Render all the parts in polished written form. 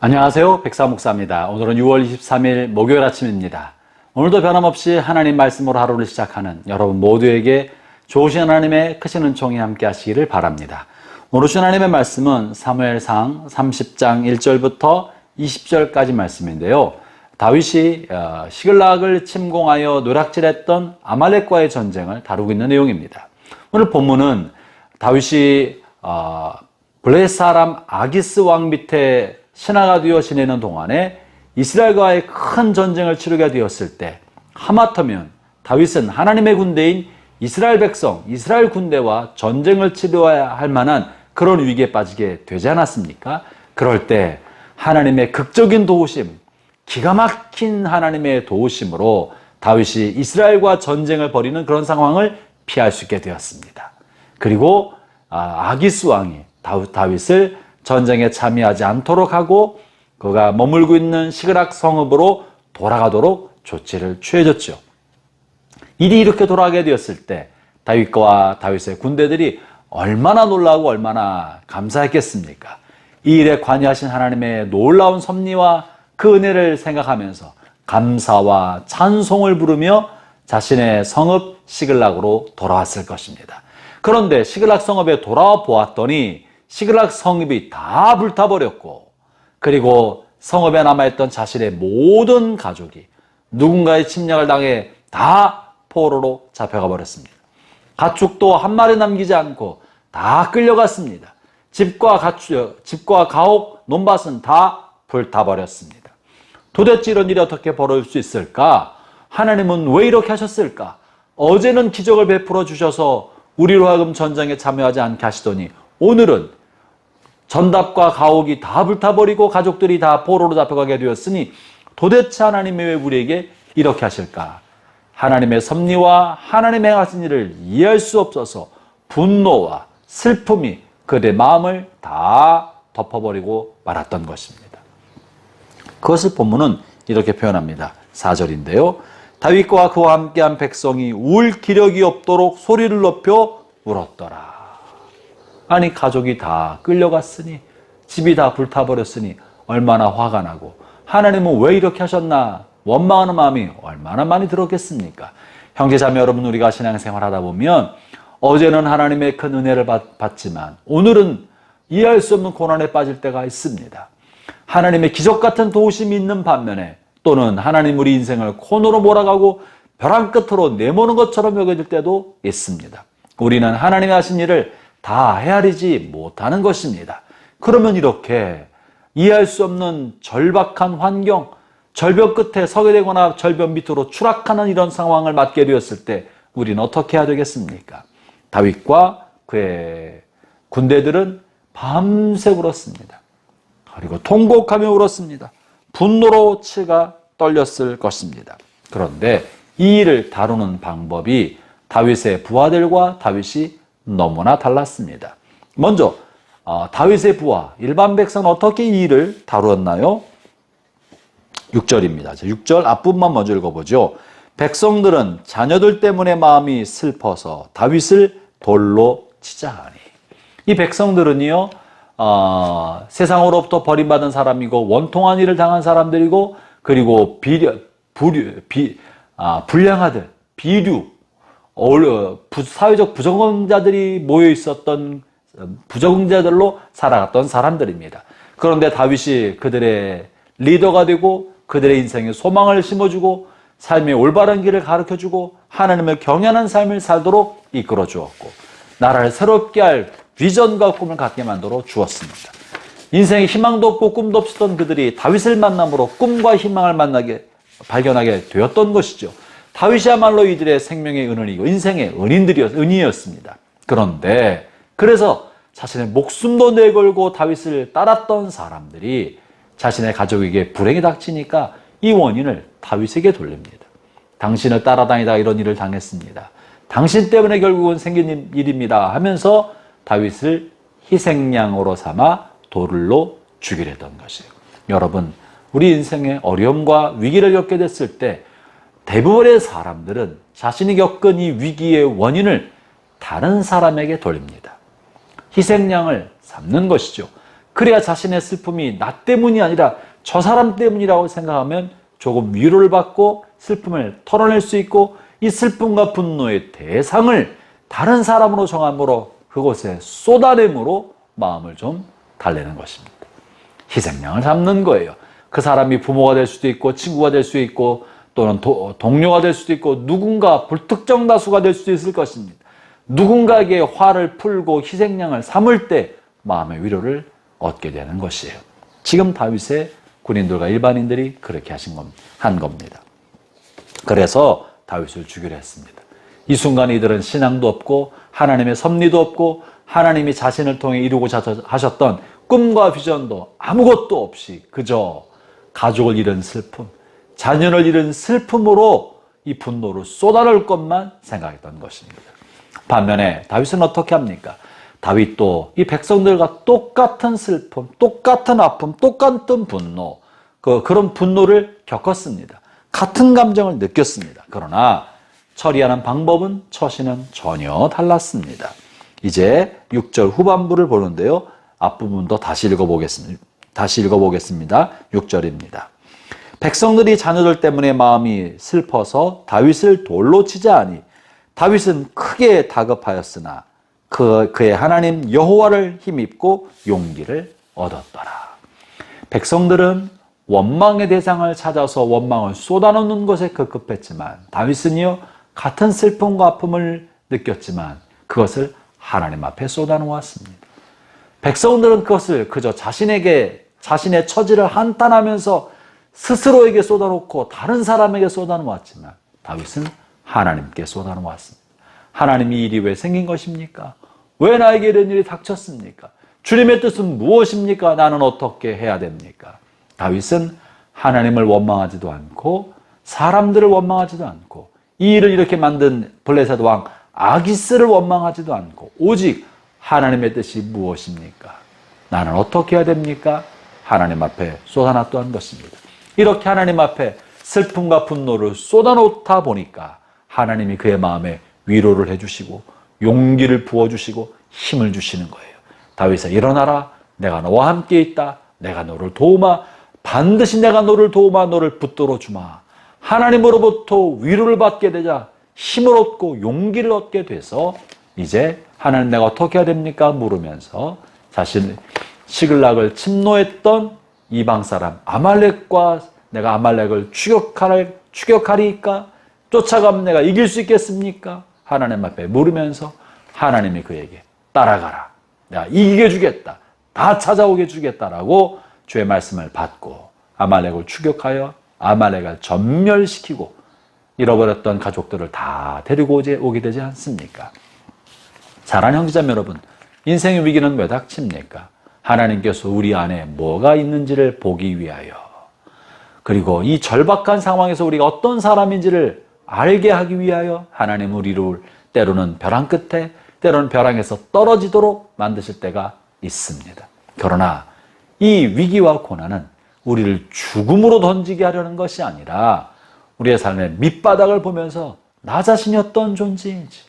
안녕하세요. 백사목사입니다. 오늘은 6월 23일 목요일 아침입니다. 오늘도 변함없이 하나님 말씀으로 하루를 시작하는 여러분 모두에게 좋으신 하나님의 크신 은총이 함께 하시기를 바랍니다. 오늘 주신 하나님의 말씀은 사무엘상 30장 1절부터 20절까지 말씀인데요. 다윗이 시글락을 침공하여 노략질했던 아말렉과의 전쟁을 다루고 있는 내용입니다. 오늘 본문은 다윗이 블레셋 사람 아기스 왕 밑에 신하가 되어 지내는 동안에 이스라엘과의 큰 전쟁을 치르게 되었을 때 하마터면 다윗은 하나님의 군대인 이스라엘 백성, 이스라엘 군대와 전쟁을 치러야 할 만한 그런 위기에 빠지게 되지 않았습니까? 그럴 때 하나님의 극적인 도우심, 기가 막힌 하나님의 도우심으로 다윗이 이스라엘과 전쟁을 벌이는 그런 상황을 피할 수 있게 되었습니다. 그리고 아기스 왕이 다윗을 전쟁에 참여하지 않도록 하고 그가 머물고 있는 시그락 성읍으로 돌아가도록 조치를 취해줬죠. 일이 이렇게 돌아가게 되었을 때 다윗과 다윗의 군대들이 얼마나 놀라고 얼마나 감사했겠습니까? 이 일에 관여하신 하나님의 놀라운 섭리와 그 은혜를 생각하면서 감사와 찬송을 부르며 자신의 성읍 시글락으로 돌아왔을 것입니다. 그런데 시글락 성읍에 돌아와 보았더니 시글락 성읍이 다 불타버렸고, 그리고 성읍에 남아있던 자신의 모든 가족이 누군가의 침략을 당해 다 포로로 잡혀가 버렸습니다. 가축도 한 마리 남기지 않고 다 끌려갔습니다. 집과 가옥, 논밭은 다 불타버렸습니다. 도대체 이런 일이 어떻게 벌어질 수 있을까? 하나님은 왜 이렇게 하셨을까? 어제는 기적을 베풀어 주셔서 우리로 하여금 전쟁에 참여하지 않게 하시더니 오늘은 전답과 가옥이 다 불타버리고 가족들이 다 포로로 잡혀가게 되었으니 도대체 하나님이 왜 우리에게 이렇게 하실까? 하나님의 섭리와 하나님의 하신 일을 이해할 수 없어서 분노와 슬픔이 그들의 마음을 다 덮어버리고 말았던 것입니다. 그것을 본문은 이렇게 표현합니다. 4절인데요. 다윗과 그와 함께한 백성이 울 기력이 없도록 소리를 높여 울었더라. 아니, 가족이 다 끌려갔으니, 집이 다 불타버렸으니 얼마나 화가 나고 하나님은 왜 이렇게 하셨나 원망하는 마음이 얼마나 많이 들었겠습니까? 형제자매 여러분, 우리가 신앙생활 하다 보면 어제는 하나님의 큰 은혜를 받지만 오늘은 이해할 수 없는 고난에 빠질 때가 있습니다. 하나님의 기적 같은 도우심이 있는 반면에 또는 하나님 우리 인생을 코너로 몰아가고 벼랑 끝으로 내모는 것처럼 여겨질 때도 있습니다. 우리는 하나님이 하신 일을 다 헤아리지 못하는 것입니다. 그러면 이렇게 이해할 수 없는 절박한 환경, 절벽 끝에 서게 되거나 절벽 밑으로 추락하는 이런 상황을 맞게 되었을 때 우리는 어떻게 해야 되겠습니까? 다윗과 그의 군대들은 밤새 울었습니다. 그리고 통곡하며 울었습니다. 분노로 치가 떨렸을 것입니다. 그런데 이 일을 다루는 방법이 다윗의 부하들과 다윗이 너무나 달랐습니다. 먼저 다윗의 부하, 일반 백성은 어떻게 이 일을 다루었나요? 6절입니다. 6절 앞부분만 먼저 읽어보죠. 백성들은 자녀들 때문에 마음이 슬퍼서 다윗을 돌로 치자 하니. 이 백성들은요, 세상으로부터 버림받은 사람이고 원통한 일을 당한 사람들이고, 그리고 불량아들, 비류, 사회적 부적응자들이 모여 있었던 부적응자들로 살아갔던 사람들입니다. 그런데 다윗이 그들의 리더가 되고 그들의 인생에 소망을 심어주고 삶의 올바른 길을 가르쳐주고 하나님을 경외하는 삶을 살도록 이끌어 주었고 나라를 새롭게 할 비전과 꿈을 갖게 만들어 주었습니다. 인생에 희망도 없고 꿈도 없었던 그들이 다윗을 만남으로 꿈과 희망을 발견하게 되었던 것이죠. 다윗이야말로 이들의 생명의 은은이고 인생의 은이었습니다. 그런데 그래서 자신의 목숨도 내걸고 다윗을 따랐던 사람들이 자신의 가족에게 불행이 닥치니까 이 원인을 다윗에게 돌립니다. 당신을 따라다니다 이런 일을 당했습니다. 당신 때문에 결국은 생긴 일입니다 하면서 다윗을 희생양으로 삼아 돌로 죽이려 했던 것이에요. 여러분, 우리 인생에 어려움과 위기를 겪게 됐을 때 대부분의 사람들은 자신이 겪은 이 위기의 원인을 다른 사람에게 돌립니다. 희생양을 삼는 것이죠. 그래야 자신의 슬픔이 나 때문이 아니라 저 사람 때문이라고 생각하면 조금 위로를 받고 슬픔을 털어낼 수 있고, 이 슬픔과 분노의 대상을 다른 사람으로 정함으로 그곳에 쏟아냄으로 마음을 좀 달래는 것입니다. 희생양을 잡는 거예요. 그 사람이 부모가 될 수도 있고 친구가 될 수 있고 또는 동료가 될 수도 있고 누군가 불특정 다수가 될 수도 있을 것입니다. 누군가에게 화를 풀고 희생양을 삼을 때 마음의 위로를 얻게 되는 것이에요. 지금 다윗의 군인들과 일반인들이 그렇게 한 겁니다. 그래서 다윗을 죽이려 했습니다. 이 순간 이들은 신앙도 없고 하나님의 섭리도 없고 하나님이 자신을 통해 이루고자 하셨던 꿈과 비전도 아무것도 없이 그저 가족을 잃은 슬픔, 자녀를 잃은 슬픔으로 이 분노를 쏟아낼 것만 생각했던 것입니다. 반면에 다윗은 어떻게 합니까? 다윗도 이 백성들과 똑같은 슬픔, 똑같은 아픔, 똑같은 분노, 그런 분노를 겪었습니다. 같은 감정을 느꼈습니다. 그러나 처리하는 방법은 처신은 전혀 달랐습니다. 이제 6절 후반부를 보는데요. 앞부분도 다시 읽어보겠습니다. 6절입니다. 백성들이 자녀들 때문에 마음이 슬퍼서 다윗을 돌로 치자하니 다윗은 크게 다급하였으나 그의 하나님 여호와를 힘입고 용기를 얻었더라. 백성들은 원망의 대상을 찾아서 원망을 쏟아놓는 것에 급급했지만 다윗은요, 같은 슬픔과 아픔을 느꼈지만 그것을 하나님 앞에 쏟아놓았습니다. 백성들은 그것을 그저 자신의 처지를 한탄하면서 스스로에게 쏟아놓고 다른 사람에게 쏟아놓았지만 다윗은 하나님께 쏟아놓았습니다. 하나님, 이 일이 왜 생긴 것입니까? 왜 나에게 이런 일이 닥쳤습니까? 주님의 뜻은 무엇입니까? 나는 어떻게 해야 됩니까? 다윗은 하나님을 원망하지도 않고 사람들을 원망하지도 않고 이 일을 이렇게 만든 블레셋 왕 아기스를 원망하지도 않고 오직 하나님의 뜻이 무엇입니까? 나는 어떻게 해야 됩니까? 하나님 앞에 쏟아놨던 것입니다. 이렇게 하나님 앞에 슬픔과 분노를 쏟아놓다 보니까 하나님이 그의 마음에 위로를 해주시고 용기를 부어주시고 힘을 주시는 거예요. 다윗아, 일어나라. 내가 너와 함께 있다. 내가 너를 도우마. 반드시 내가 너를 도우마. 너를 붙들어 주마. 하나님으로부터 위로를 받게 되자 힘을 얻고 용기를 얻게 돼서 이제 하나님, 내가 어떻게 해야 됩니까? 물으면서 자신 시글락을 침노했던 이방 사람 아말렉과 내가 아말렉을 추격하리까? 쫓아가면 내가 이길 수 있겠습니까? 하나님 앞에 물으면서 하나님이 그에게 따라가라. 내가 이기게 주겠다. 다 찾아오게 주겠다라고 주의 말씀을 받고 아말렉을 추격하여 아말렉을 전멸시키고 잃어버렸던 가족들을 다 데리고 오게 되지 않습니까? 사랑하는 형제자매 여러분, 인생의 위기는 왜 닥칩니까? 하나님께서 우리 안에 뭐가 있는지를 보기 위하여, 그리고 이 절박한 상황에서 우리가 어떤 사람인지를 알게 하기 위하여 하나님 우리를 때로는 벼랑 끝에, 때로는 벼랑에서 떨어지도록 만드실 때가 있습니다. 그러나 이 위기와 고난은 우리를 죽음으로 던지게 하려는 것이 아니라 우리의 삶의 밑바닥을 보면서 나 자신이 어떤 존재인지,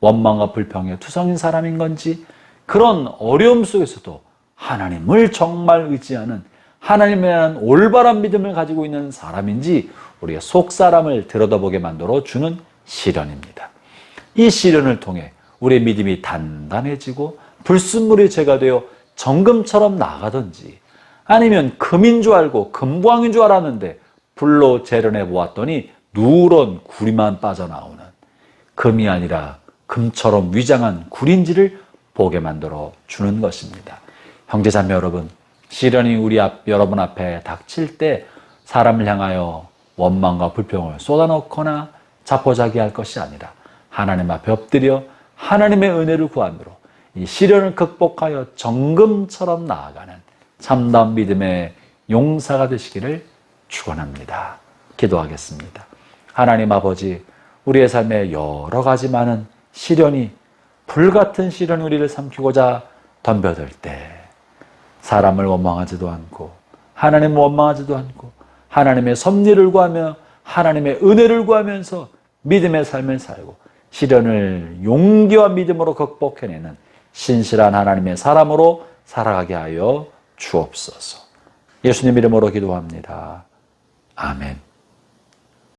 원망과 불평에 투성인 사람인 건지, 그런 어려움 속에서도 하나님을 정말 의지하는, 하나님에 대한 올바른 믿음을 가지고 있는 사람인지 우리의 속사람을 들여다보게 만들어 주는 시련입니다. 이 시련을 통해 우리의 믿음이 단단해지고 불순물이 죄가 되어 정금처럼 나가든지, 아니면 금인 줄 알고 금광인 줄 알았는데 불로 재련해 보았더니 누런 구리만 빠져나오는, 금이 아니라 금처럼 위장한 구린지를 보게 만들어 주는 것입니다. 형제자매 여러분, 시련이 여러분 앞에 닥칠 때 사람을 향하여 원망과 불평을 쏟아놓거나 자포자기할 것이 아니라 하나님 앞에 엎드려 하나님의 은혜를 구함으로 이 시련을 극복하여 정금처럼 나아가는 참다운 믿음의 용사가 되시기를 축원합니다. 기도하겠습니다. 하나님 아버지, 우리의 삶에 여러 가지 많은 시련이, 불같은 시련이 우리를 삼키고자 덤벼들 때 사람을 원망하지도 않고 하나님을 원망하지도 않고 하나님의 섭리를 구하며 하나님의 은혜를 구하면서 믿음의 삶을 살고 시련을 용기와 믿음으로 극복해내는 신실한 하나님의 사람으로 살아가게 하여 주옵소서. 예수님 이름으로 기도합니다. 아멘.